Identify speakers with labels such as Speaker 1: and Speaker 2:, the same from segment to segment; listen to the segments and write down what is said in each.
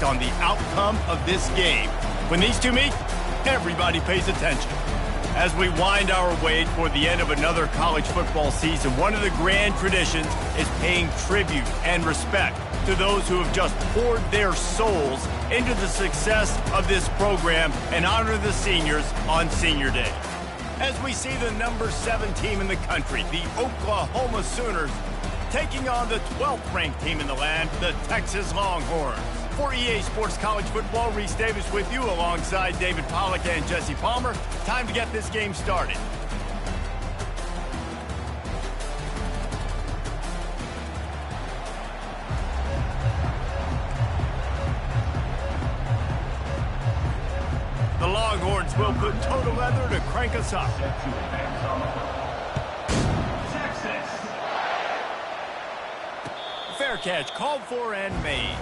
Speaker 1: on the outcome of this game. When these two meet, everybody pays attention. As we wind our way toward the end of another college football season, one of the grand traditions is paying tribute and respect to those who have just poured their souls into the success of this program and honor the seniors on Senior Day. As we see the number 7 team in the country, the Oklahoma Sooners, taking on the 12th ranked team in the land, the Texas Longhorns. For EA Sports College Football, Reese Davis with you alongside David Pollack and Jesse Palmer. Time to get this game started. The Longhorns will put toe to leather to crank us up. Fair catch called for and made.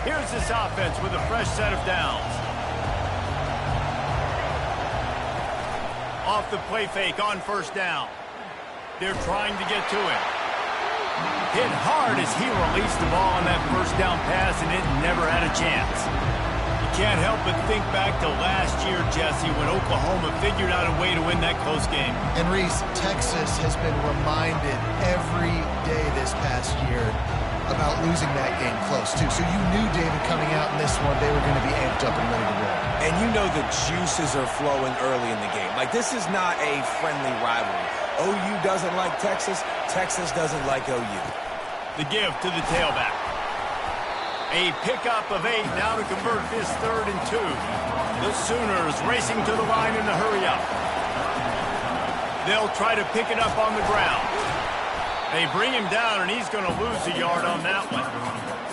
Speaker 1: Here's this offense with a fresh set of downs. Off the play fake on first down. They're trying to get to him. Hit hard as he released the ball on that first down pass, and it never had a chance. You can't help but think back to last year, Jesse, when Oklahoma figured out a way to win that close game.
Speaker 2: And Reese, Texas has been reminded every day this past year about losing that game close, too. So you knew, David, coming out in this one, they were going to be amped up and ready to roll.
Speaker 3: And you know the juices are flowing early in the game. Like, this is not a friendly rivalry. OU doesn't like Texas. Texas doesn't like OU.
Speaker 1: The give to the tailback. A pickup of 8 now to convert this 3rd and 2. The Sooners racing to the line in the hurry up. They'll try to pick it up on the ground. They bring him down, and he's going to lose a yard on that one.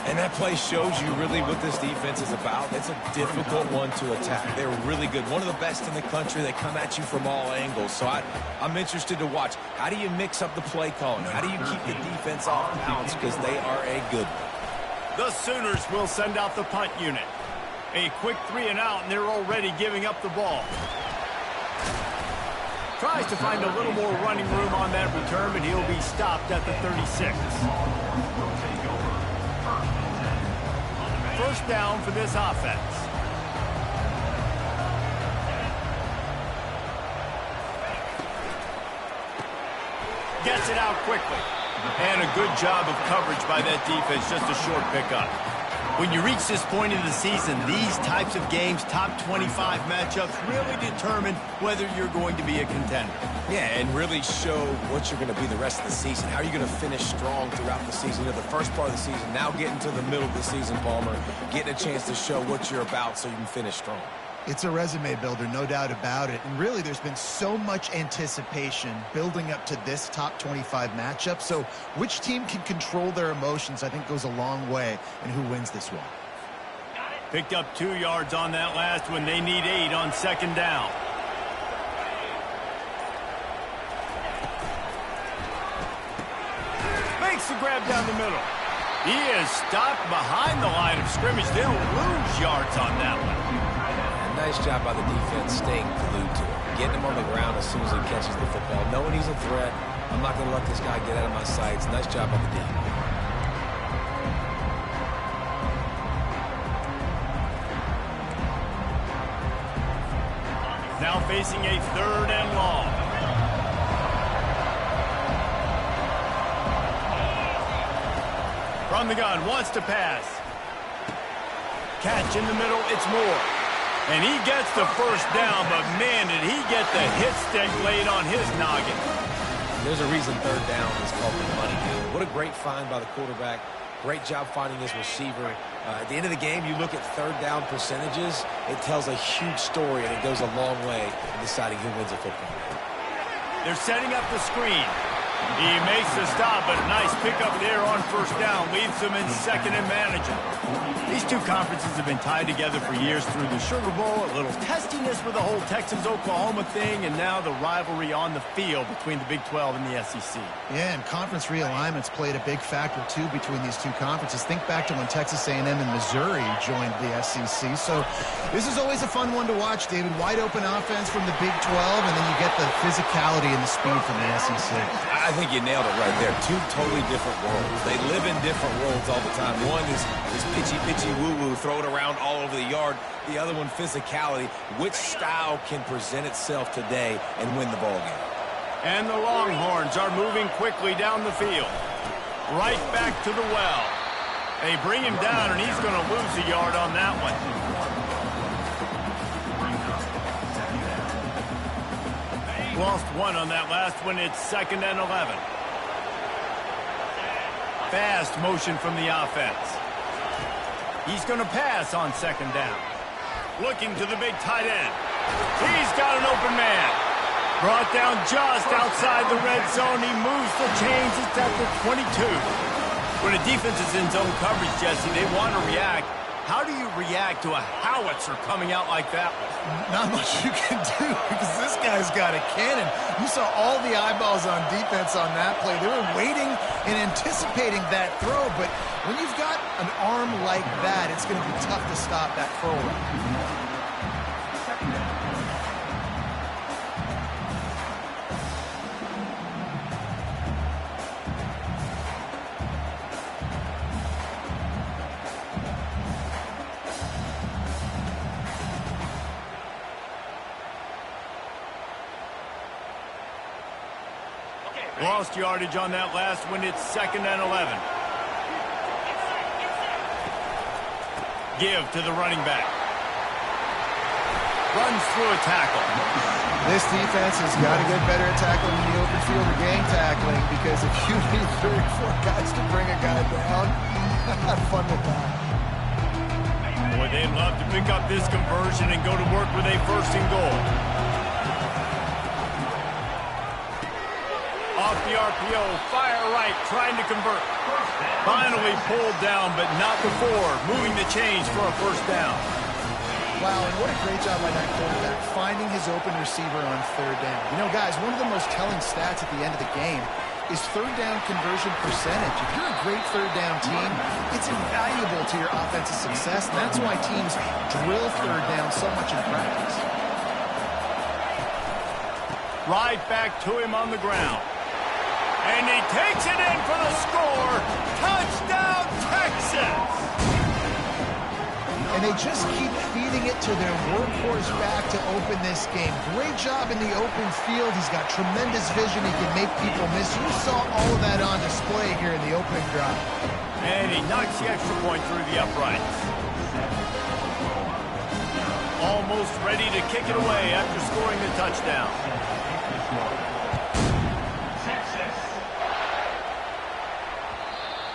Speaker 3: And that play shows you really what this defense is about. It's a difficult one to attack. They're really good. One of the best in the country. They come at you from all angles. So I'm interested to watch. How do you mix up the play calling? How do you keep the defense off balance? Because they are a good one.
Speaker 1: The Sooners will send out the punt unit. A quick 3 and out, and they're already giving up the ball. Tries to find a little more running room on that return, but he'll be stopped at the 36. First down for this offense. Gets it out quickly. And a good job of coverage by that defense, just a short pickup. When you reach this point in the season, these types of games, top 25 matchups, really determine whether you're going to be a contender.
Speaker 3: Yeah, and really show what you're going to be the rest of the season. How are you going to finish strong throughout the season? You know, the first part of the season, now getting to the middle of the season, Palmer, getting a chance to show what you're about so you can finish strong.
Speaker 2: It's a resume builder, no doubt about it. And really, there's been so much anticipation building up to this top 25 matchup. So which team can control their emotions, I think, goes a long way in who wins this one.
Speaker 1: Picked up 2 yards on that last one. They need 8 on second down. Makes the grab down the middle. He is stopped behind the line of scrimmage. They'll lose yards on that one.
Speaker 3: Nice job by the defense staying glued to him, getting him on the ground as soon as he catches the football, knowing he's a threat. I'm not going to let this guy get out of my sights. Nice job by the D.
Speaker 1: Now facing a 3rd and long. From the gun, wants to pass. Catch in the middle, it's Moore. And he gets the first down, but man, did he get the hit stick laid on his noggin.
Speaker 3: There's a reason 3rd down is called the money down. What a great find by the quarterback. Great job finding his receiver. At the end of the game, you look at 3rd down percentages. It tells a huge story, and it goes a long way in deciding who wins a football game.
Speaker 1: They're setting up the screen. He makes the stop, but a nice pickup there on first down. Leaves them in second and manageable. These two conferences have been tied together for years through the Sugar Bowl, a little testiness with the whole Texas-Oklahoma thing, and now the rivalry on the field between the Big 12 and the SEC.
Speaker 2: Yeah, and conference realignments played a big factor, too, between these two conferences. Think back to when Texas A&M and Missouri joined the SEC. So this is always a fun one to watch, David. Wide open offense from the Big 12, and then you get the physicality and the speed from the SEC.
Speaker 3: I think you nailed it right there. Two totally different worlds. They live in different worlds all the time. One is pitchy woo-woo, throw it around all over the yard. The other one, physicality. Which style can present itself today and win the ball game?
Speaker 1: And the Longhorns are moving quickly down the field. Right back to the well. They bring him down, and he's going to lose a yard on that one. Lost one on that last one. It's 2nd and 11. Fast motion from the offense. He's going to pass on 2nd down. Looking to the big tight end. He's got an open man. Brought down just outside the red zone. He moves the chains. It's at the 22. When a defense is in zone coverage, Jesse, they want to react. How do you react to a howitzer coming out like that?
Speaker 2: Not much you can do because this guy's got a cannon. You saw all the eyeballs on defense on that play. They were waiting and anticipating that throw, but when you've got an arm like that, it's going to be tough to stop that throw.
Speaker 1: Lost yardage on that last one. It's 2nd and 11. Give to the running back. Runs through a tackle.
Speaker 2: This defense has got to get better at tackling in the open field or gang tackling, because if you need 3 or 4 guys to bring a guy down, have fun with that.
Speaker 1: Boy, they'd love to pick up this conversion and go to work with a 1st and goal. Off the RPO, fire right, trying to convert. Finally pulled down, but not before moving the chains for a 1st down.
Speaker 2: Wow, and what a great job by that quarterback, finding his open receiver on 3rd down. You know, guys, one of the most telling stats at the end of the game is 3rd down conversion percentage. If you're a great 3rd down team, it's invaluable to your offensive success, and that's why teams drill 3rd down so much in practice.
Speaker 1: Right back to him on the ground. And he takes it in for the score. Touchdown, Texas!
Speaker 2: And they just keep feeding it to their workhorse back to open this game. Great job in the open field. He's got tremendous vision. He can make people miss. You saw all of that on display here in the opening drive.
Speaker 1: And he knocks the extra point through the uprights. Almost ready to kick it away after scoring the touchdown.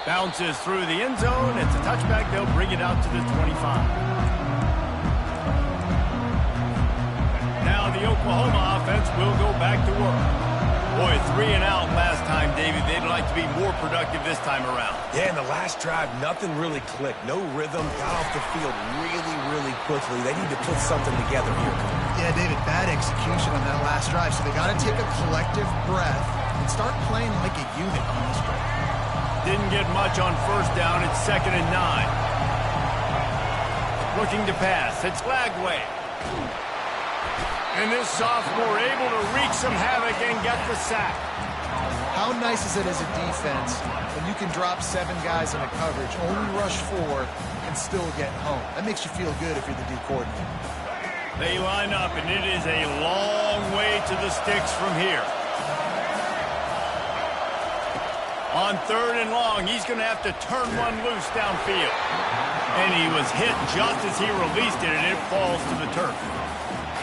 Speaker 1: Bounces through the end zone. It's a touchback. They'll bring it out to the 25. Now the Oklahoma offense will go back to work. Boy, 3 and out last time, David. They'd like to be more productive this time around.
Speaker 3: Yeah, in the last drive, nothing really clicked. No rhythm. Got off the field really quickly. They need to put something together here.
Speaker 2: Yeah, David, bad execution on that last drive. So they got to take a collective breath and start playing like a unit on this drive.
Speaker 1: Didn't get much on 1st down. It's 2nd and 9. Looking to pass. It's Lagway. And this sophomore able to wreak some havoc and get the sack.
Speaker 2: How nice is it as a defense when you can drop 7 guys in a coverage, only rush 4, and still get home? That makes you feel good if you're the D coordinator.
Speaker 1: They line up, and it is a long way to the sticks from here. On 3rd and long, he's going to have to turn one loose downfield. And he was hit just as he released it, and it falls to the turf.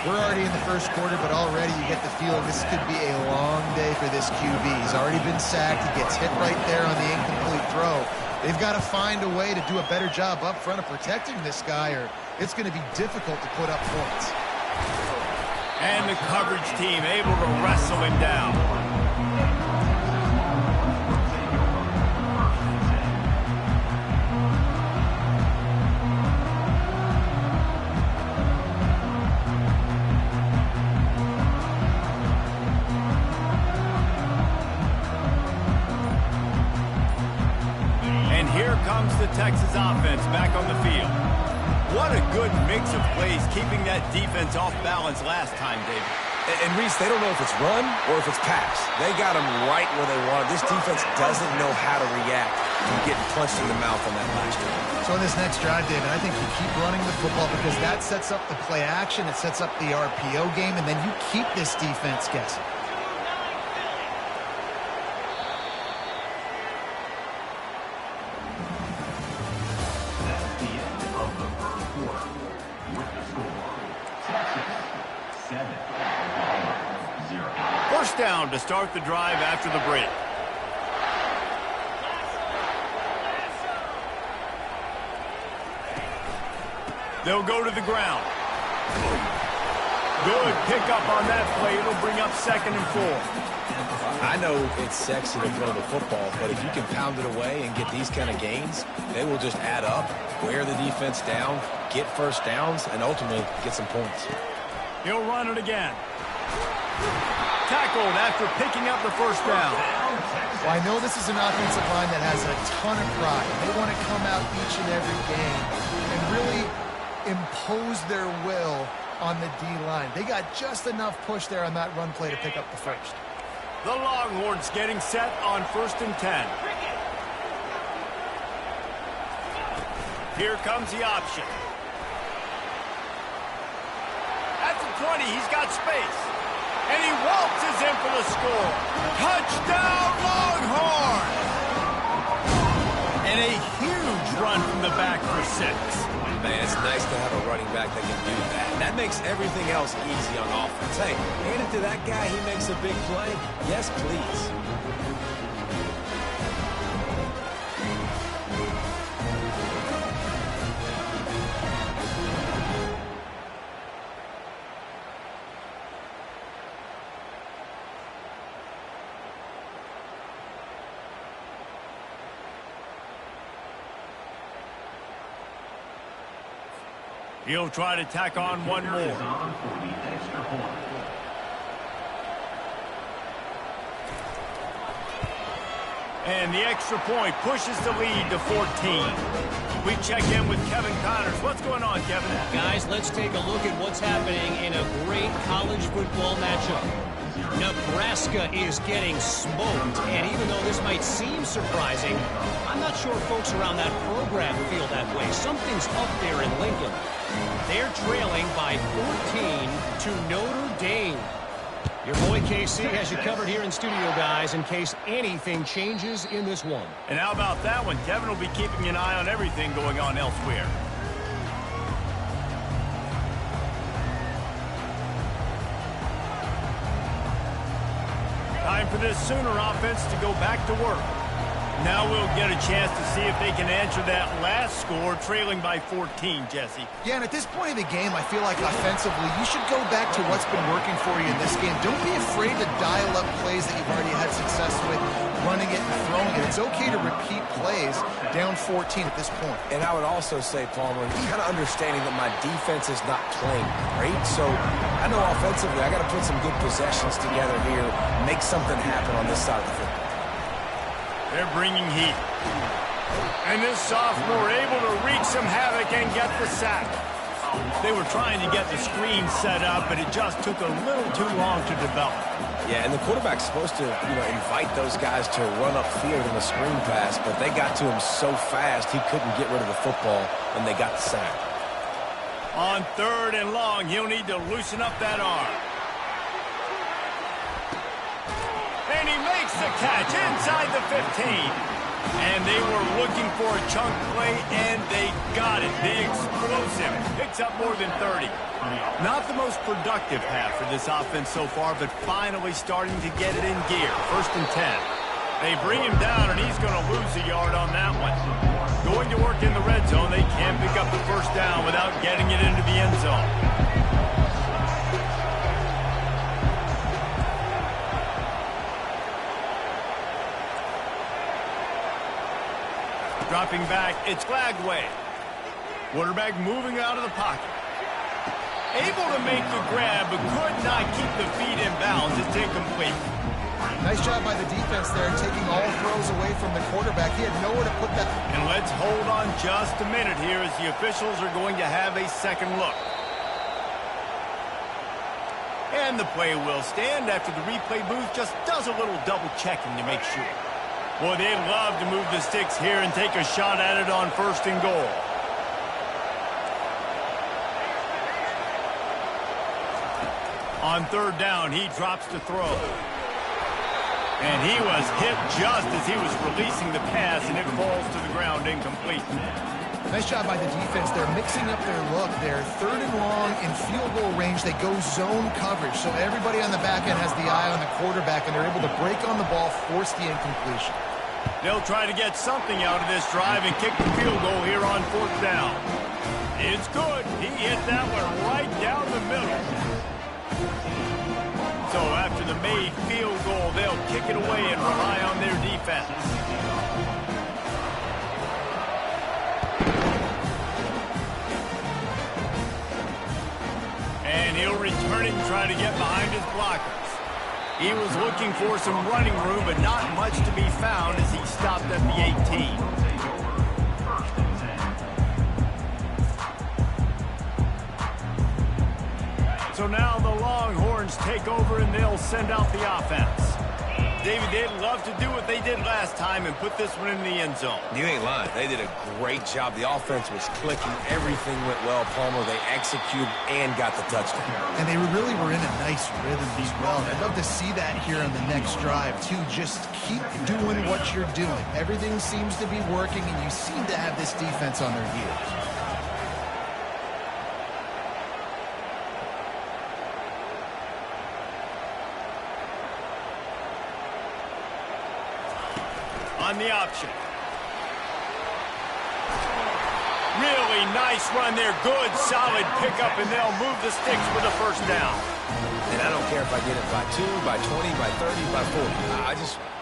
Speaker 2: We're already in the 1st quarter, but already you get the feeling this could be a long day for this QB. He's already been sacked. He gets hit right there on the incomplete throw. They've got to find a way to do a better job up front of protecting this guy, or it's going to be difficult to put up points.
Speaker 1: And the coverage team able to wrestle him down. comes the Texas offense back on the field. What a good mix of plays, keeping that defense off balance last time, David.
Speaker 3: And Reese, they don't know if it's run or if it's pass. They got them right where they want. This defense doesn't know how to react to getting punched in the mouth on that last drive.
Speaker 2: So in this next drive, David, I think you keep running the football because that sets up the play action, it sets up the RPO game, and then you keep this defense guessing.
Speaker 1: First down to start the drive after the break. They'll go to the ground. Good pickup on that play. It'll bring up 2nd and 4.
Speaker 3: I know it's sexy to throw the football, but if you can pound it away and get these kind of gains, they will just add up, wear the defense down, get first downs, and ultimately get some points.
Speaker 1: He'll run it again. Tackled after picking up the first down.
Speaker 2: Well, I know this is an offensive line that has a ton of pride. They want to come out each and every game and really impose their will on the D-line. They got just enough push there on that run play to pick up the first.
Speaker 1: The Longhorns getting set on 1st and 10. Here comes the option. At the 20, he's got space. And he waltzes in for the score. Touchdown, Longhorn! And a huge run from the back for 6.
Speaker 3: Man, it's nice to have a running back that can do that. That makes everything else easy on offense. Hey, hand it to that guy, he makes a big play. Yes, please.
Speaker 1: He'll try to tack on one more. And the extra point pushes the lead to 14. We check in with Kevin Connors. What's going on, Kevin?
Speaker 4: Guys, let's take a look at what's happening in a great college football matchup. Nebraska is getting smoked, and even though this might seem surprising, I'm not sure folks around that program feel that way. Something's up there in Lincoln. They're trailing by 14 to Notre Dame. Your boy KC has you covered here in studio, guys, in case anything changes in this one.
Speaker 1: And how about that one? Kevin will be keeping an eye on everything going on elsewhere. Time for this Sooner offense to go back to work. Now we'll get a chance to see if they can answer that last score, trailing by 14, Jesse.
Speaker 2: Yeah, and at this point in the game, I feel like offensively, you should go back to what's been working for you in this game. Don't be afraid to dial up plays that you've already had success with, running it and throwing it. It's okay to repeat plays down 14 at this point.
Speaker 3: And I would also say, Palmer, kind of understanding that my defense is not playing great, so I know offensively I got to put some good possessions together here, make something happen on this side of the football.
Speaker 1: They're bringing heat. And this sophomore able to wreak some havoc and get the sack. They were trying to get the screen set up, but it just took a little too long to develop.
Speaker 3: Yeah, and the quarterback's supposed to, invite those guys to run upfield in the screen pass, but they got to him so fast he couldn't get rid of the football when they got the sack.
Speaker 1: On 3rd and long, he'll need to loosen up that arm. And he makes the catch inside the 15. And they were looking for a chunk play, and they got it. The explosive picks up more than 30. Not the most productive half for this offense so far, but finally starting to get it in gear. 1st and 10. They bring him down, and he's going to lose a yard on that one. Going to work in the red zone. They can't pick up the first down without getting it into the end zone. Dropping back, it's Flagway. Quarterback moving out of the pocket. Able to make the grab, but could not keep the feet in bounds. It's incomplete.
Speaker 2: Nice job by the defense there, taking all throws away from the quarterback. He had nowhere to put that.
Speaker 1: And let's hold on just a minute here as the officials are going to have a second look. And the play will stand after the replay booth just does a little double checking to make sure. Boy, they'd love to move the sticks here and take a shot at it on 1st and goal. On 3rd down, he drops to throw. And he was hit just as he was releasing the pass, and it falls to the ground incomplete.
Speaker 2: Nice job by the defense. They're mixing up their look. They're 3rd and long in field goal range. They go zone coverage. So everybody on the back end has the eye on the quarterback, and they're able to break on the ball, force the incompletion.
Speaker 1: They'll try to get something out of this drive and kick the field goal here on 4th down. It's good. He hit that one right down the middle. So after the made field goal, they'll kick it away and rely on their defense. And he'll return it and try to get behind his blockers. He was looking for some running room, but not much to be found as he stopped at the 18. So now the Longhorns take over and they'll send out the offense. David, they'd love to do what they did last time and put this one in the end zone.
Speaker 3: You ain't lying. They did a great job. The offense was clicking. Everything went well, Palmer. They executed and got the touchdown.
Speaker 2: And they really were in a nice rhythm as well. I'd love to see that here on the next drive, too. Just keep doing what you're doing. Everything seems to be working, and you seem to have this defense on their heels.
Speaker 1: On the option. Really nice run there. Good, solid pickup, and they'll move the sticks for the 1st down.
Speaker 3: And I don't care if I get it by 2, by 20, by 30, by 40.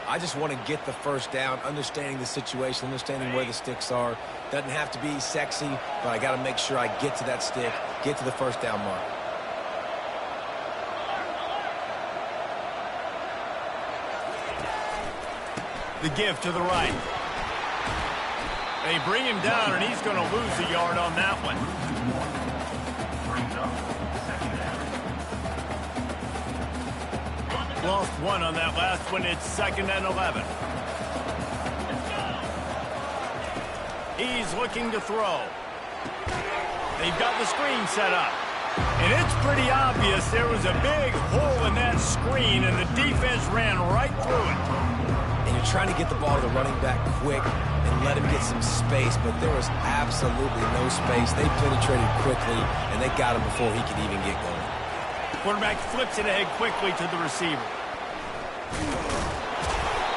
Speaker 3: I just want to get the 1st down, understanding the situation, understanding where the sticks are. Doesn't have to be sexy, but I got to make sure I get to that stick, get to the 1st down mark.
Speaker 1: The give to the right. They bring him down, and he's going to lose a yard on that one. Lost 1 on that last one. It's 2nd and 11. He's looking to throw. They've got the screen set up. And it's pretty obvious there was a big hole in that screen, and the defense ran right through it.
Speaker 3: And you're trying to get the ball to the running back quick and let him get some space, but there was absolutely no space. They penetrated quickly, and they got him before he could even get going.
Speaker 1: Quarterback flips it ahead quickly to the receiver.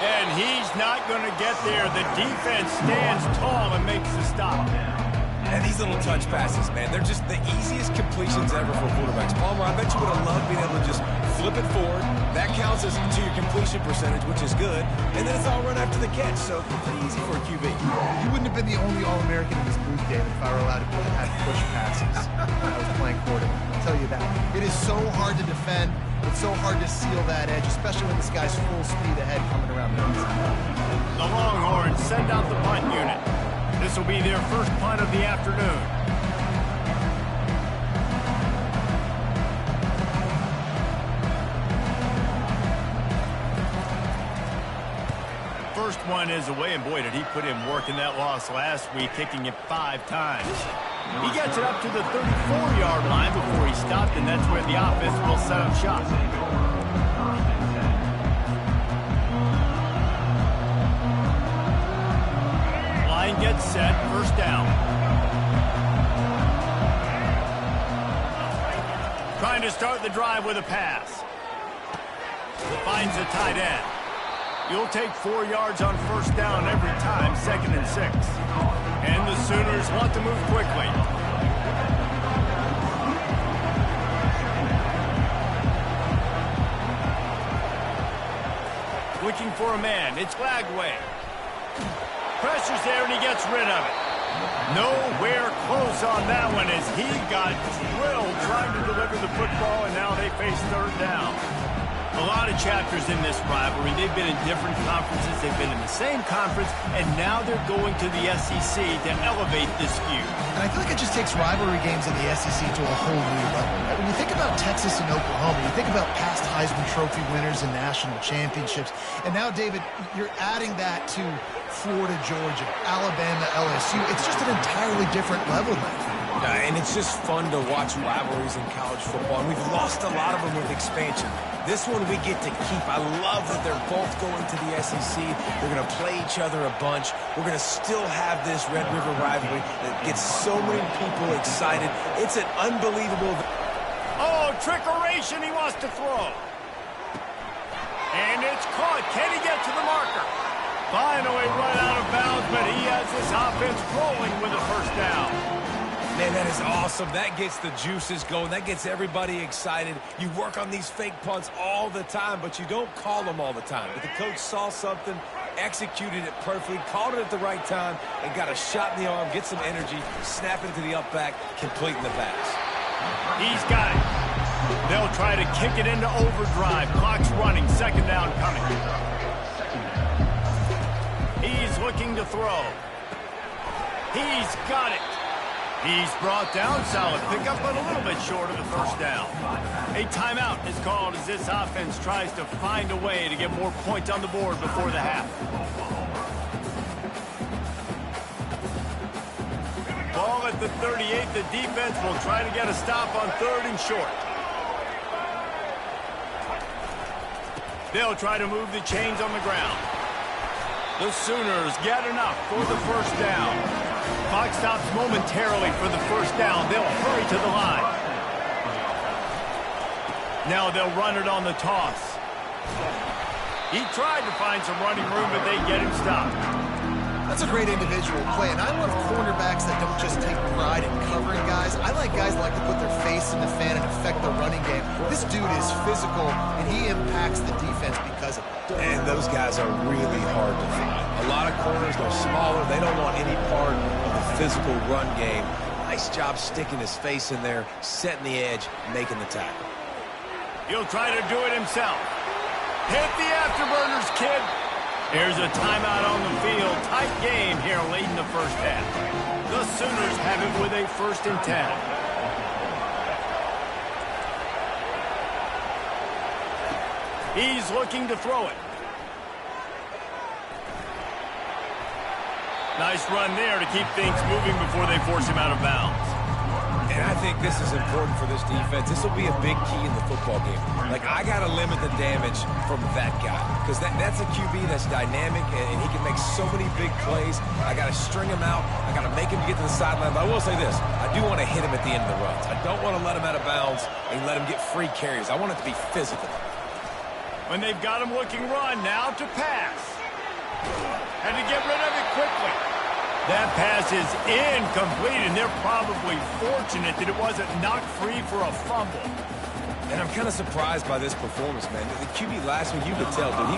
Speaker 1: And he's not going to get there. The defense stands tall and makes the stop.
Speaker 3: And these little touch passes, man, they're just the easiest completions ever for quarterbacks. Palmer, I bet you would have loved being able to just flip it forward. That counts as to your completion percentage, which is good. And then it's all run after the catch, so pretty easy for a QB.
Speaker 2: You wouldn't have been the only All-American in this booth, David, if I were allowed to have push passes when I was playing quarterback. I'll tell you that. It is so hard to defend. It's so hard to seal that edge, especially when this guy's full speed ahead coming around the inside.
Speaker 1: The Longhorns send out the punt unit. This will be their first punt of the afternoon. First one is away, and boy, did he put in work in that loss last week, kicking it 5 times. He gets it up to the 34-yard line before he stopped, and that's where the offense will set up shop. Line gets set, 1st down. Trying to start the drive with a pass. Finds a tight end. You'll take 4 yards on 1st down every time, 2nd and 6. And the Sooners want to move quickly. Looking for a man. It's Lagway. Pressure's there, and he gets rid of it. Nowhere close on that one as he got drilled trying to deliver the football, and now they face 3rd down. A lot of chapters in this rivalry. They've been in different conferences. They've been in the same conference, and now they're going to the SEC to elevate this feud.
Speaker 2: And I feel like it just takes rivalry games in the SEC to a whole new level. Right? When you think about Texas and Oklahoma, you think about past Heisman Trophy winners and national championships. And now, David, you're adding that to Florida, Georgia, Alabama, LSU. It's just an entirely different level now.
Speaker 3: And it's just fun to watch rivalries in college football. And we've lost a lot of them with expansion. This one we get to keep. I love that they're both going to the SEC. They're going to play each other a bunch. We're going to still have this Red River rivalry that gets so many people excited. It's an unbelievable...
Speaker 1: Oh, trickeration. He wants to throw. And it's caught. Can he get to the marker? Finally run out of bounds, but he has this offense rolling with a first down.
Speaker 3: Man, that is awesome. That gets the juices going. That gets everybody excited. You work on these fake punts all the time, but you don't call them all the time. But the coach saw something, executed it perfectly, called it at the right time, and got a shot in the arm, get some energy, snap into the up back, completing the pass.
Speaker 1: He's got it. They'll try to kick it into overdrive. Clock's running. Second down coming. He's looking to throw. He's got it. He's brought down. Solid pickup, but a little bit short of the first down. A timeout is called as this offense tries to find a way to get more points on the board before the half. Ball at the 38. The defense will try to get a stop on third and short. They'll try to move the chains on the ground. The Sooners get enough for the first down. Clock stops momentarily for the first down. They'll hurry to the line. Now they'll run it on the toss. He tried to find some running room, but they get him stopped.
Speaker 2: That's a great individual play, and I love cornerbacks that don't just take pride in covering guys. I like guys that like to put their face in the fan and affect the running game. This dude is physical, and he impacts the defense because of it.
Speaker 3: And those guys are really hard to find. A lot of corners, they're smaller. They don't want any part of the physical run game. Nice job sticking his face in there, setting the edge, making the tackle.
Speaker 1: He'll try to do it himself. Hit the afterburners, kid. Here's a timeout on the field. Tight game here late in the first half. The Sooners have it with a 1st and 10. He's looking to throw it. Nice run there to keep things moving before they force him out of bounds.
Speaker 3: And I think this is important for this defense. This will be a big key in the football game. Like, I got to limit the damage from that guy. Because that's a QB that's dynamic, and he can make so many big plays. I got to string him out. I got to make him get to the sideline. But I will say this. I do want to hit him at the end of the runs. I don't want to let him out of bounds and let him get free carries. I want it to be physical.
Speaker 1: When they've got him looking run, now to pass. And to get rid of it quickly. That pass is incomplete, and they're probably fortunate that it wasn't knocked free for a fumble.
Speaker 3: And I'm kind of surprised by this performance, man. The QB last week, you could tell, dude, he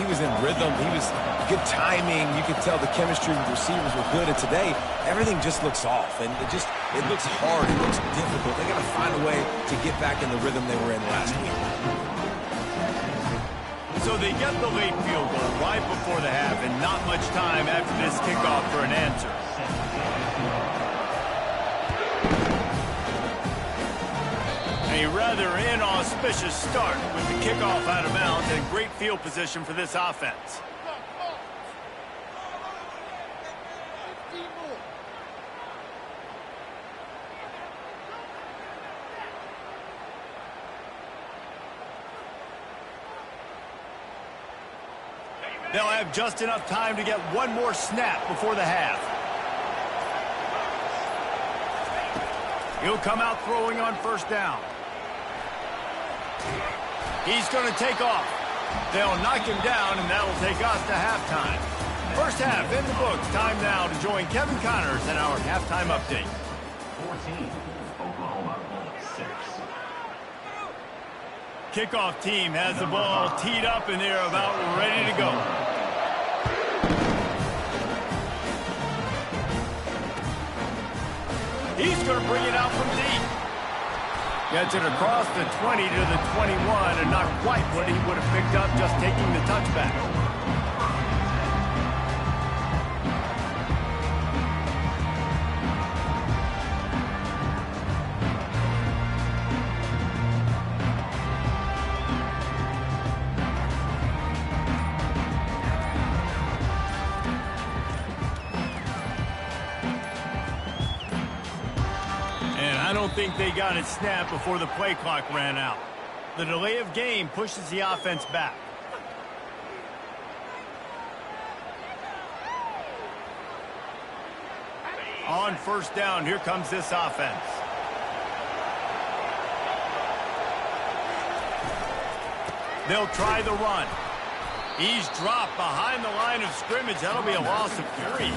Speaker 3: was in rhythm. He was good timing. You could tell the chemistry with receivers were good. And today, everything just looks off, and it looks hard. It looks difficult. They got to find a way to get back in the rhythm they were in last week.
Speaker 1: So they get the late field goal right before the half, and not much time after this kickoff for an answer. A rather inauspicious start with the kickoff out of bounds and great field position for this offense. They'll have just enough time to get one more snap before the half. He'll come out throwing on first down. He's going to take off. They'll knock him down, and that'll take us to halftime. First half in the books. Time now to join Kevin Connors in our halftime update.
Speaker 5: 14, Oklahoma 6.
Speaker 1: Kickoff team has the ball teed up, and they're about ready to go. He's going to bring it out from deep. Gets it across the 20 to the 21, and not quite what he would have picked up just taking the touchback. I don't think they got it snapped before the play clock ran out. The delay of game pushes the offense back. On first down, here comes this offense. They'll try the run. He's dropped behind the line of scrimmage. That'll be a loss of 3.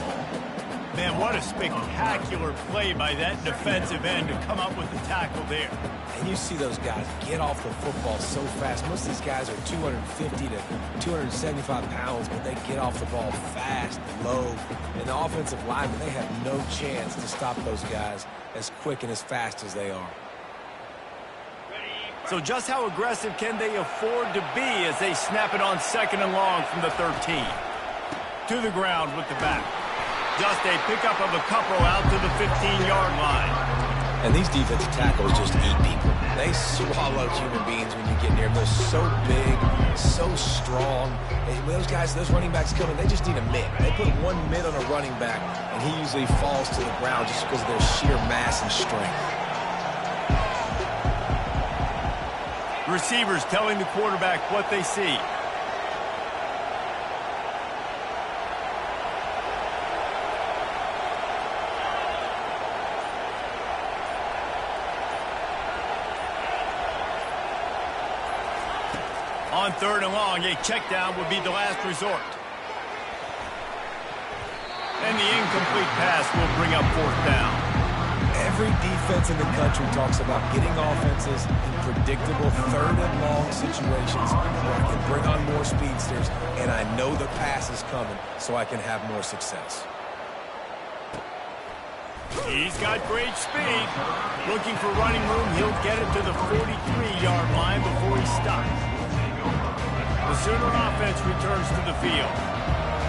Speaker 1: Man, what a spectacular play by that defensive end to come up with the tackle there.
Speaker 3: And you see those guys get off the football so fast. Most of these guys are 250 to 275 pounds, but they get off the ball fast, low. And the offensive linemen, they have no chance to stop those guys as quick and as fast as they are.
Speaker 1: So just how aggressive can they afford to be as they snap it on 2nd and long from the 13? To the ground with the back. Just a pickup of a couple out to the 15-yard line.
Speaker 3: And these defensive tackles just eat people. They swallow human beings when you get near them. They're so big, so strong. And when those guys, those running backs come in, they just need a mid. They put one mid on a running back, and he usually falls to the ground just because of their sheer mass and strength.
Speaker 1: Receivers telling the quarterback what they see. On 3rd and long, a check down would be the last resort. And the incomplete pass will bring up 4th down.
Speaker 3: Every defense in the country talks about getting offenses in predictable 3rd and long situations where I can bring on more speedsters, and I know the pass is coming so I can have more success.
Speaker 1: He's got great speed. Looking for running room, he'll get it to the 43-yard line before he stops. The Sooner offense returns to the field.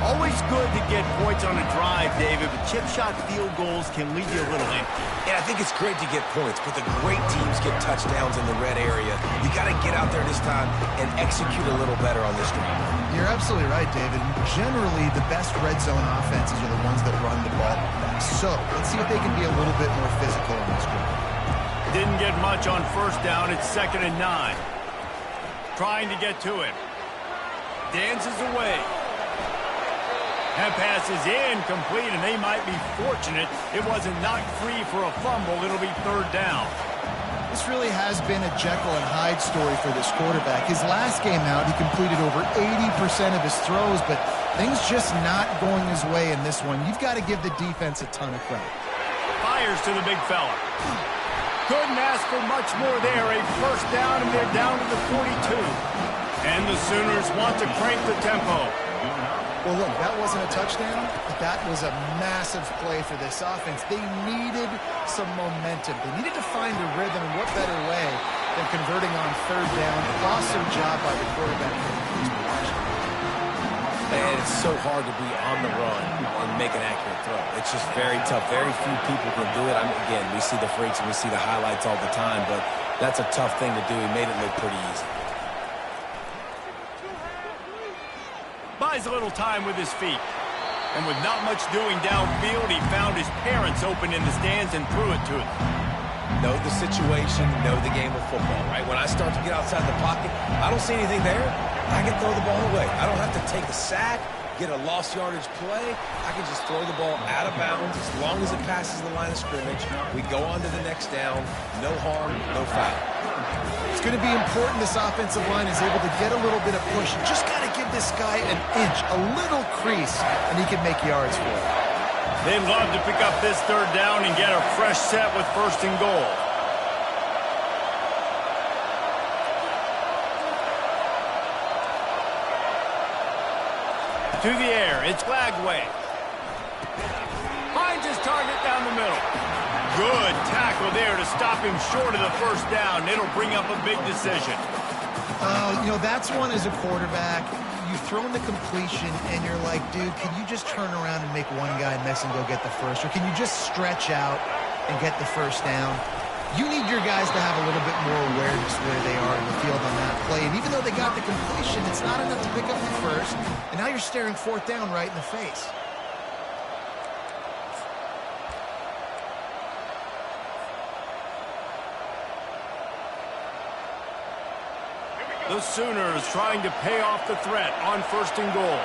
Speaker 1: Always good to get points on a drive, David, but chip shot field goals can leave you a little empty.
Speaker 3: Yeah, I think it's great to get points, but the great teams get touchdowns in the red area. You got to get out there this time and execute a little better on this drive.
Speaker 2: You're absolutely right, David. Generally, the best red zone offenses are the ones that run the ball best. So let's see if they can be a little bit more physical on this drive.
Speaker 1: Didn't get much on first down. It's 2nd and 9. Trying to get to him. Dances away. That pass is incomplete, and they might be fortunate it wasn't knocked free for a fumble. It'll be 3rd down.
Speaker 2: This really has been a Jekyll and Hyde story for this quarterback. His last game out, he completed over 80% of his throws, but things just not going his way in this one. You've got to give the defense a ton of credit.
Speaker 1: Fires to the big fella. Couldn't ask for much more there. A 1st down, and they're down to the 42. And the Sooners want to crank the tempo.
Speaker 2: Well, look, that wasn't a touchdown, but that was a massive play for this offense. They needed some momentum. They needed to find a rhythm, and what better way than converting on 3rd down. Awesome job by the quarterback.
Speaker 3: And it's so hard to be on the run and make an accurate throw. It's just very tough. Very few people can do it. Again, we see the freaks and we see the highlights all the time, but that's a tough thing to do. He made it look pretty easy.
Speaker 1: Buys a little time with his feet. And with not much doing downfield, he found his parents open in the stands and threw it to them.
Speaker 3: Know the situation, know the game of football, right? When I start to get outside the pocket, I don't see anything there. I can throw the ball away. I don't have to take a sack, get a lost yardage play. I can just throw the ball out of bounds as long as it passes the line of scrimmage. We go on to the next down. No harm, no foul.
Speaker 2: It's going to be important this offensive line is able to get a little bit of push. You just got to give this guy an inch, a little crease, and he can make yards for it.
Speaker 1: They'd love to pick up this 3rd down and get a fresh set with 1st and goal. To the air, it's Lagway. Finds his target down the middle. Good tackle there to stop him short of the first down. It'll bring up a big decision.
Speaker 2: You know, that's one as a quarterback. You've thrown the completion, and you're like, dude, can you just turn around and make one guy miss and go get the first? Or can you just stretch out and get the first down? You need your guys to have a little bit more awareness where they are in the field on that play. And even though they got the completion, it's not enough to pick up the first. And now you're staring fourth down right in the face.
Speaker 1: The Sooners trying to pay off the threat on 1st and goal.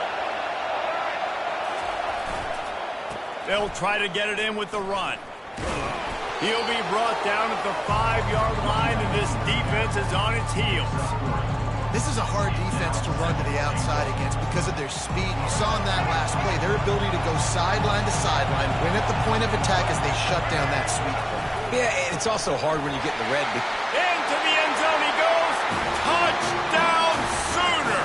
Speaker 1: They'll try to get it in with the run. He'll be brought down at the 5-yard line, and this defense is on its heels.
Speaker 2: This is a hard defense to run to the outside against because of their speed. You saw in that last play their ability to go sideline to sideline, win at the point of attack as they shut down that sweep play.
Speaker 3: Yeah, and it's also hard when you get in the red.
Speaker 1: Into the end zone he goes. Touchdown, Sooner!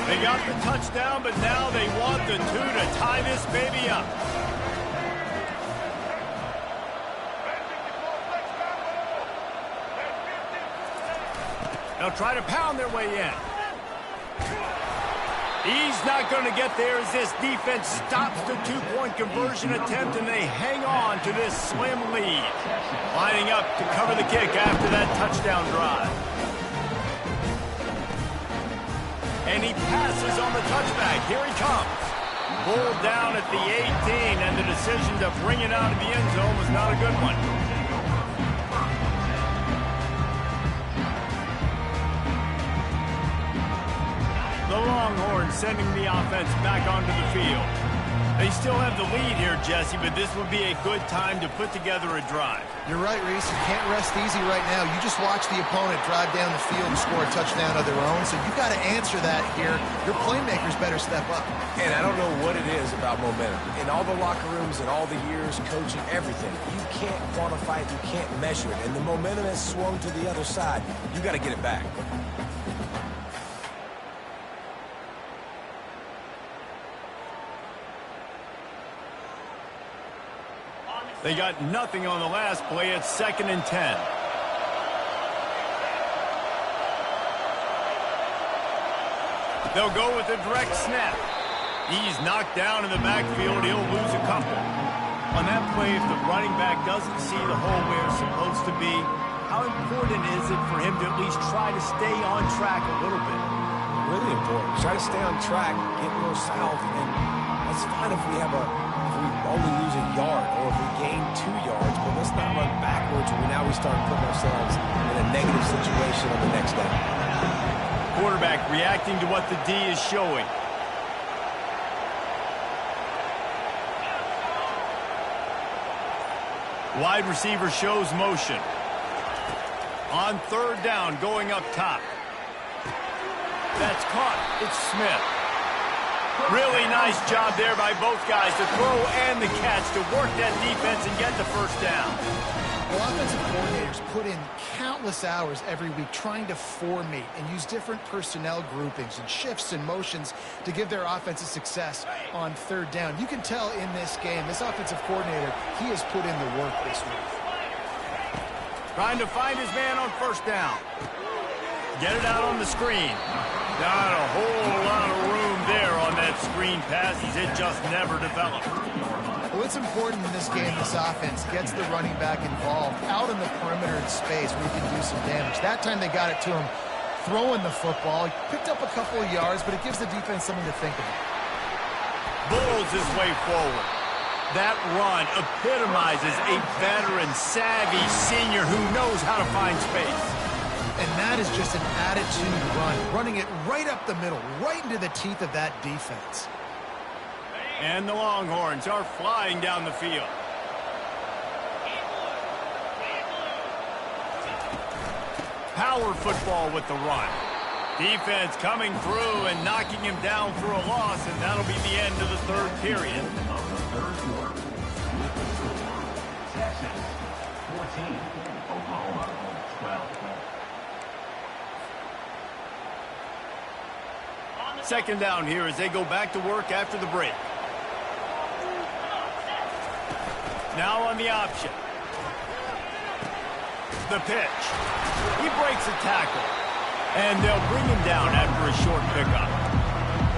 Speaker 1: They got the touchdown, but now they want the 2 to tie this baby up. They'll try to pound their way in. He's not going to get there as this defense stops the 2-point conversion attempt, and they hang on to this slim lead. Lining up to cover the kick after that touchdown drive. And he passes on the touchback. Here he comes. Pulled down at the 18, and the decision to bring it out of the end zone was not a good one. The Longhorns sending the offense back onto the field. They still have the lead here, Jesse, but this would be a good time to put together a drive.
Speaker 2: You're right, Reese. You can't rest easy right now. You just watch the opponent drive down the field and score a touchdown of their own, so you've got to answer that here. Your playmakers better step up.
Speaker 3: And I don't know what it is about momentum. In all the locker rooms and all the years, coaching, everything, you can't quantify it, you can't measure it. And the momentum has swung to the other side. You got to get it back.
Speaker 1: They got nothing on the last play. It's 2nd and 10. They'll go with a direct snap. He's knocked down in the backfield. He'll lose a couple. On that play, if the running back doesn't see the hole where it's supposed to be, how important is it for him to at least try to stay on track a little bit?
Speaker 3: Really important. Try to stay on track, get a little south, and that's fine if we only lose a yard or if we gain 2 yards, but let's not run backwards where now we start putting ourselves in a negative situation on the next down.
Speaker 1: Quarterback reacting to what the D is showing. Wide receiver shows motion. On 3rd down, going up top. That's caught. It's Smith. Really nice job there by both guys to throw and the catch to work that defense and get the first down.
Speaker 2: Well, offensive coordinators put in countless hours every week trying to formate and use different personnel groupings and shifts and motions to give their offensive success on 3rd down. You can tell in this game, this offensive coordinator, he has put in the work this week.
Speaker 1: Trying to find his man on 1st down. Get it out on the screen. Not a whole lot of room there on that screen pass as it just never developed.
Speaker 2: Well, it's important in this game this offense gets the running back involved out in the perimeter in space where he can do some damage. That time they got it to him throwing the football. He picked up a couple of yards, but it gives the defense something to think about.
Speaker 1: Bulls his way forward. That run epitomizes a veteran, savvy senior who knows how to find space.
Speaker 2: And that is just an attitude run, running it right up the middle, right into the teeth of that defense.
Speaker 1: And the Longhorns are flying down the field. Power football with the run. Defense coming through and knocking him down for a loss, and that'll be the end of the 3rd period.
Speaker 5: Texas 14, Oklahoma 12.
Speaker 1: Second down here as they go back to work after the break. Now on the option. The pitch. He breaks a tackle. And they'll bring him down after a short pickup.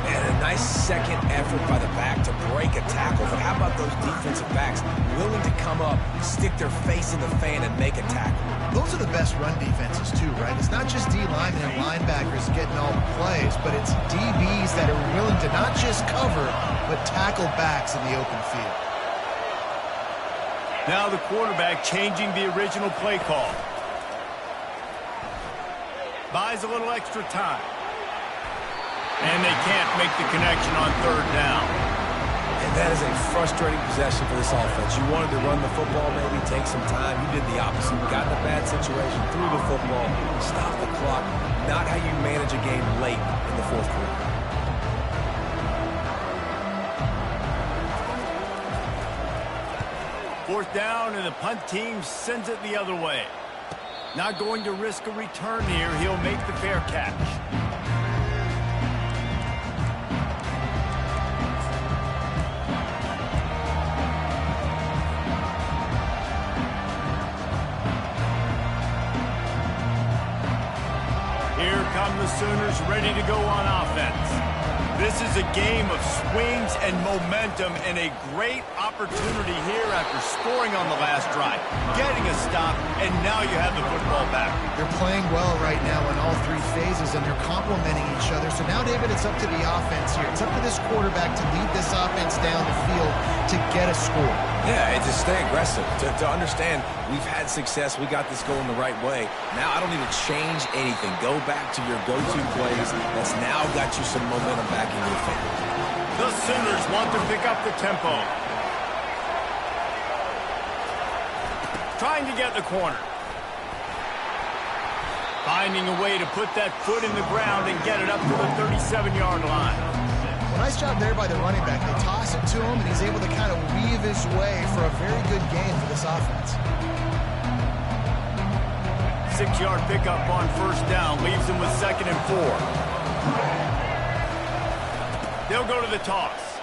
Speaker 3: And a nice second effort by the back to break a tackle. But how about those defensive backs willing to come up, stick their face in the fan, and make a tackle?
Speaker 2: Those are the best run defenses too, right? It's not just D linemen and linebackers getting all the plays, but it's DBs that are willing to not just cover, but tackle backs in the open field.
Speaker 1: Now the quarterback changing the original play call. Buys a little extra time. And they can't make the connection on third down.
Speaker 3: And that is a frustrating possession for this offense. You wanted to run the football, maybe take some time. You did the opposite. You got in a bad situation, threw the football, stopped the clock. Not how you manage a game late in the fourth quarter.
Speaker 1: Fourth down, and the punt team sends it the other way. Not going to risk a return here. He'll make the fair catch. Here come the Sooners ready to go on offense. This is a game of swings and momentum and a great opportunity here after scoring on the last drive, getting a stop, and now you have the football back.
Speaker 2: They're playing well right now in all three phases, and they're complementing each other. So now, David, it's up to the offense here. It's up to this quarterback to lead this offense down the field to get a score.
Speaker 3: Yeah, and to stay aggressive, to understand we've had success, we got this going the right way. Now I don't need to change anything. Go back to your go-to plays. That's now got you some momentum back in your favor.
Speaker 1: The Sooners want to pick up the tempo. Trying to get the corner. Finding a way to put that foot in the ground and get it up to the 37-yard line.
Speaker 2: Well, nice job there by the running back. They toss it to him, and he's able to kind of weave his way for a very good gain for this offense.
Speaker 1: 6-yard pickup on first down leaves them with 2nd and 4. They'll go to the toss.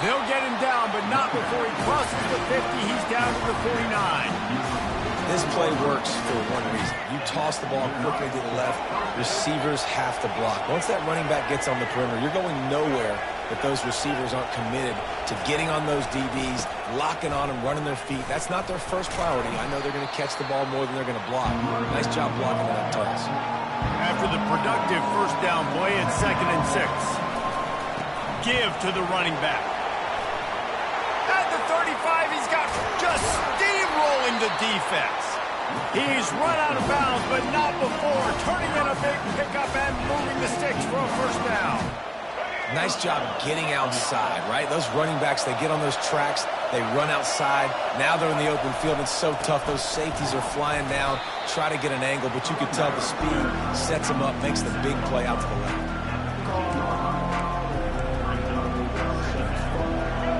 Speaker 1: They'll get him down, but not before he crosses the 50. He's down to the 49.
Speaker 3: This play works for one reason. You toss the ball quickly to the left, receivers have to block. Once that running back gets on the perimeter, you're going nowhere if those receivers aren't committed to getting on those DBs, locking on them, running their feet. That's not their first priority. I know they're going to catch the ball more than they're going to block. Nice job blocking that toss.
Speaker 1: After the productive first down play, it's 2nd and 6. Give to the running back. At the 35, he's got just steamrolling the defense. He's run out of bounds, but not before turning in a big pickup and moving the sticks for a first down.
Speaker 3: Nice job getting outside, right? Those running backs, they get on those tracks, they run outside. Now they're in the open field. It's so tough. Those safeties are flying down, try to get an angle, but you can tell the speed sets them up, makes the big play out to the left.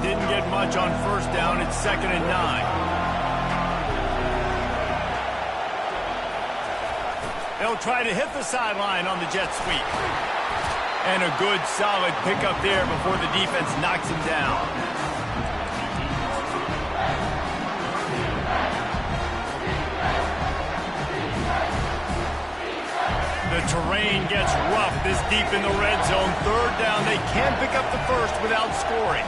Speaker 1: Didn't get much on first down. It's 2nd and 9. They'll try to hit the sideline on the jet sweep. And a good, solid pickup there before the defense knocks him down. The terrain gets rough this deep in the red zone. Third down, they can't pick up the first without scoring.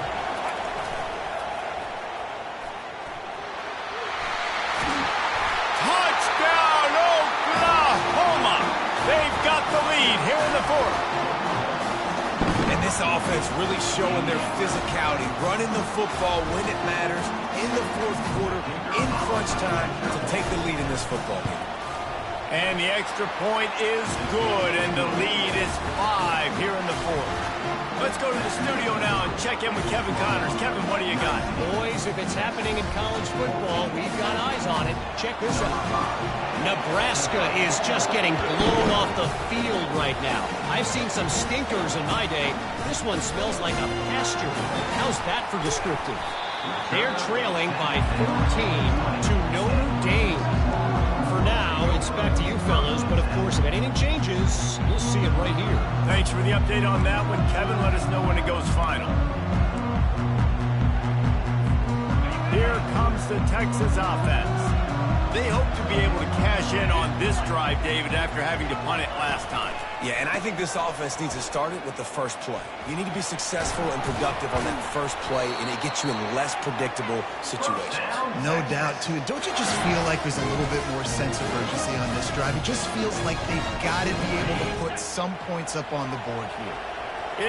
Speaker 1: Touchdown, Oklahoma! They've got the lead here in the fourth.
Speaker 3: And this offense really showing their physicality, running the football when it matters, in the fourth quarter, in crunch time, to take the lead in this football game.
Speaker 1: And the extra point is good, and the lead is 5 here in the fourth. Let's go to the studio now and check in with Kevin Connors. Kevin, what do you got?
Speaker 4: Boys, if it's happening in college football, we've got eyes on it. Check this out. Nebraska is just getting blown off the field right now. I've seen some stinkers in my day. This one smells like a pasture. How's that for descriptive? They're trailing by 13 to Notre Dame. For now, it's pass back to you fellas, but of course, if anything changes, you'll see it right here.
Speaker 1: Thanks for the update on that one, Kevin. Let us know when it goes final. Here comes the Texas offense. They hope to be able to cash in on this drive, David, after having to punt it last time.
Speaker 3: Yeah, and I think this offense needs to start it with the first play. You need to be successful and productive on that first play, and it gets you in less predictable situations.
Speaker 2: No doubt, too. Don't you just feel like there's a little bit more sense of urgency on this drive? It just feels like they've got to be able to put some points up on the board here.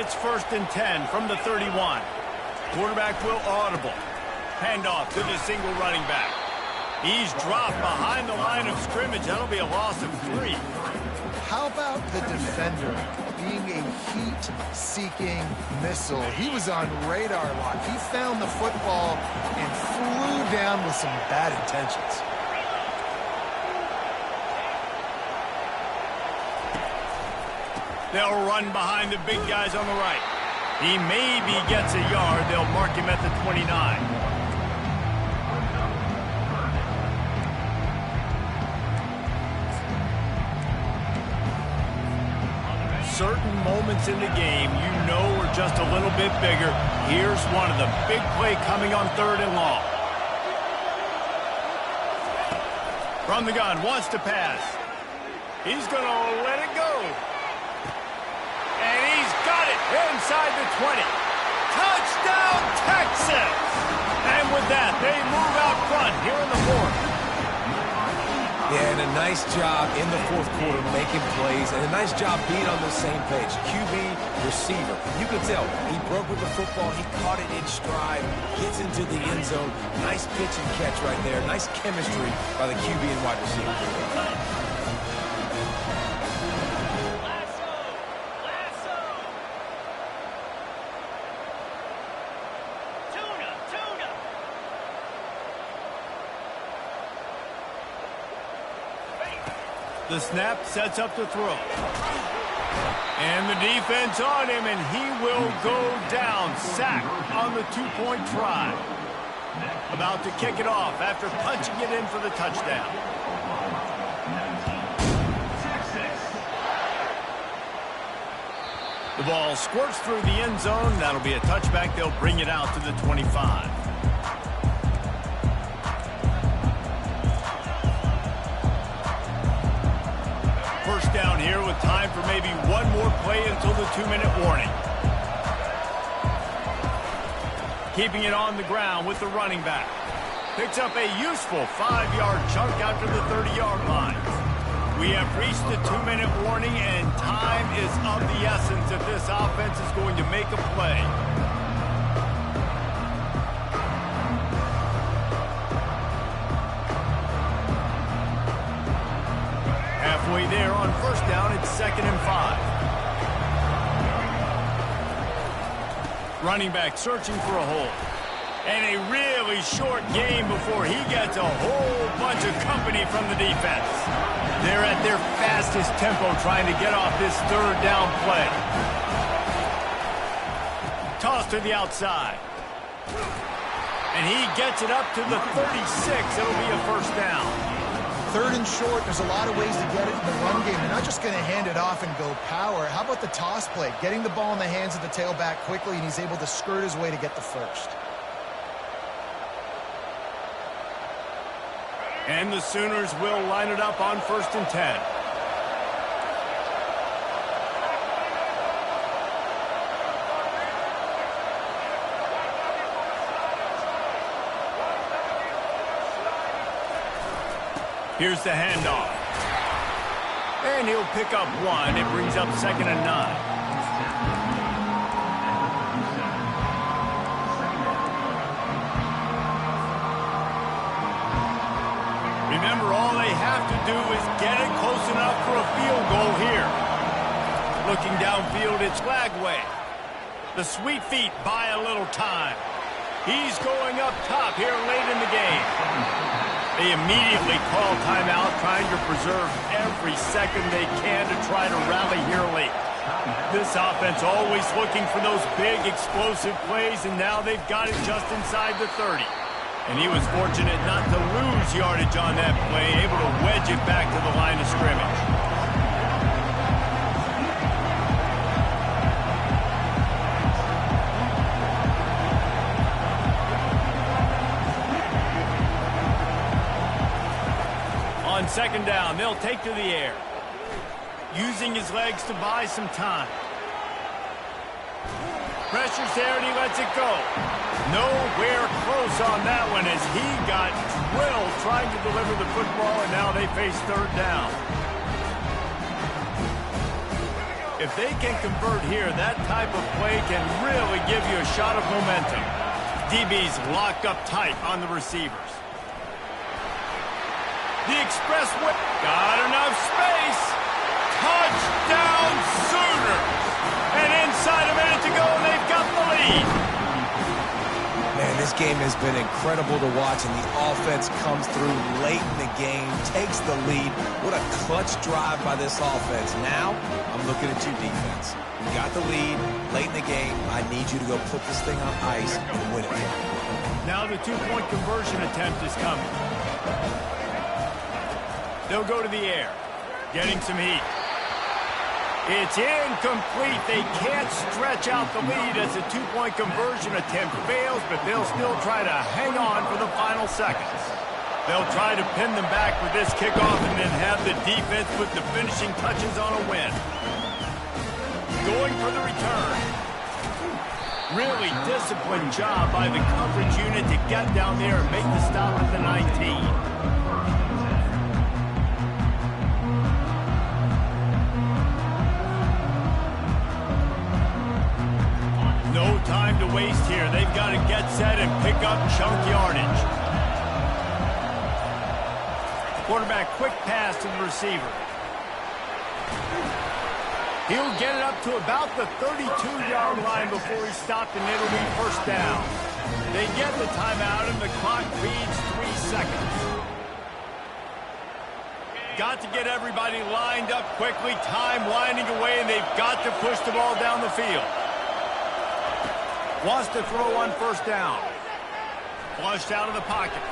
Speaker 1: It's 1st and 10 from the 31. Quarterback will audible. Handoff to the single running back. He's dropped behind the line of scrimmage. That'll be a loss of 3.
Speaker 2: How about the defender being a heat-seeking missile? He was on radar lock. He found the football and flew down with some bad intentions.
Speaker 1: They'll run behind the big guys on the right. He maybe gets a yard. They'll mark him at the 29. Certain moments in the game you know are just a little bit bigger. Here's one of them. Big play coming on 3rd and long. From the gun, wants to pass. He's going to let it go. And he's got it inside the 20. Touchdown, Texas! And with that, they move out front here in the 4th.
Speaker 3: Yeah, and a nice job in the 4th quarter making plays, and a nice job being on the same page. QB, receiver. You can tell he broke with the football. He caught it in stride, gets into the end zone. Nice pitch and catch right there. Nice chemistry by the QB and wide receiver.
Speaker 1: The snap sets up the throw. And the defense on him, and he will go down. Sack on the 2-point try. About to kick it off after punching it in for the touchdown. The ball squirts through the end zone. That'll be a touchback. They'll bring it out to the 25. First down here with time for maybe one more play until the 2-minute warning. Keeping it on the ground with the running back. Picks up a useful 5-yard chunk out to the 30-yard line. We have reached the 2-minute warning, and time is of the essence if this offense is going to make a play. Halfway there on first down, it's 2nd and 5. Running back searching for a hole. And a really short game before he gets a whole bunch of company from the defense. They're at their fastest tempo trying to get off this 3rd down play. Toss to the outside. And he gets it up to the 36. It'll be a first down.
Speaker 2: 3rd and short, there's a lot of ways to get it in the run game. They're not just going to hand it off and go power. How about the toss play? Getting the ball in the hands of the tailback quickly, and he's able to skirt his way to get the first.
Speaker 1: And the Sooners will line it up on 1st and 10. Here's the handoff. And he'll pick up 1. It brings up 2nd and 9. Remember, all they have to do is get it close enough for a field goal here. Looking downfield, it's Lagway. The sweet feet buy a little time. He's going up top here late in the game. They immediately call timeout, trying to preserve every second they can to try to rally here late. This offense always looking for those big explosive plays, and now they've got it just inside the 30. And he was fortunate not to lose yardage on that play, able to wedge it back to the line of scrimmage. On second down, they'll take to the air. Using his legs to buy some time. Pressure's there and he lets it go. Nowhere close on that one as he got drilled trying to deliver the football, and now they face third down. If they can convert here, that type of play can really give you a shot of momentum. DB's locked up tight on the receivers. The express whip. Got enough space. Touchdown Sooners. And inside a minute to go, and they've got the lead.
Speaker 3: Man, this game has been incredible to watch, and the offense comes through late in the game, takes the lead. What a clutch drive by this offense. Now, I'm looking at you, defense. You got the lead late in the game. I need you to go put this thing on ice and win it.
Speaker 1: Now the two-point conversion attempt is coming. They'll go to the air, getting some heat. It's incomplete. They can't stretch out the lead as the two-point conversion attempt fails, but they'll still try to hang on for the final seconds. They'll try to pin them back with this kickoff and then have the defense put the finishing touches on a win. Going for the return. Really disciplined job by the coverage unit to get down there and make the stop at the 19. No time to waste here. They've got to get set and pick up chunk yardage. Quarterback quick pass to the receiver. He'll get it up to about the 32-yard line before he's stopped, and it'll be first down. They get the timeout, and the clock reads 3 seconds. Got to get everybody lined up quickly. Time winding away, and they've got to push the ball down the field. Wants to throw on first down. Flushed out of the pocket.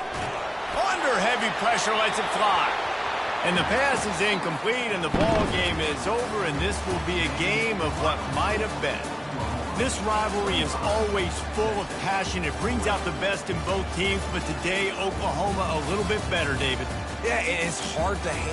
Speaker 1: Under heavy pressure, lets it fly. And the pass is incomplete, and the ball game is over, and this will be a game of what might have been. This rivalry is always full of passion. It brings out the best in both teams, but today, Oklahoma a little bit better, David.
Speaker 3: Yeah, it's hard to handle.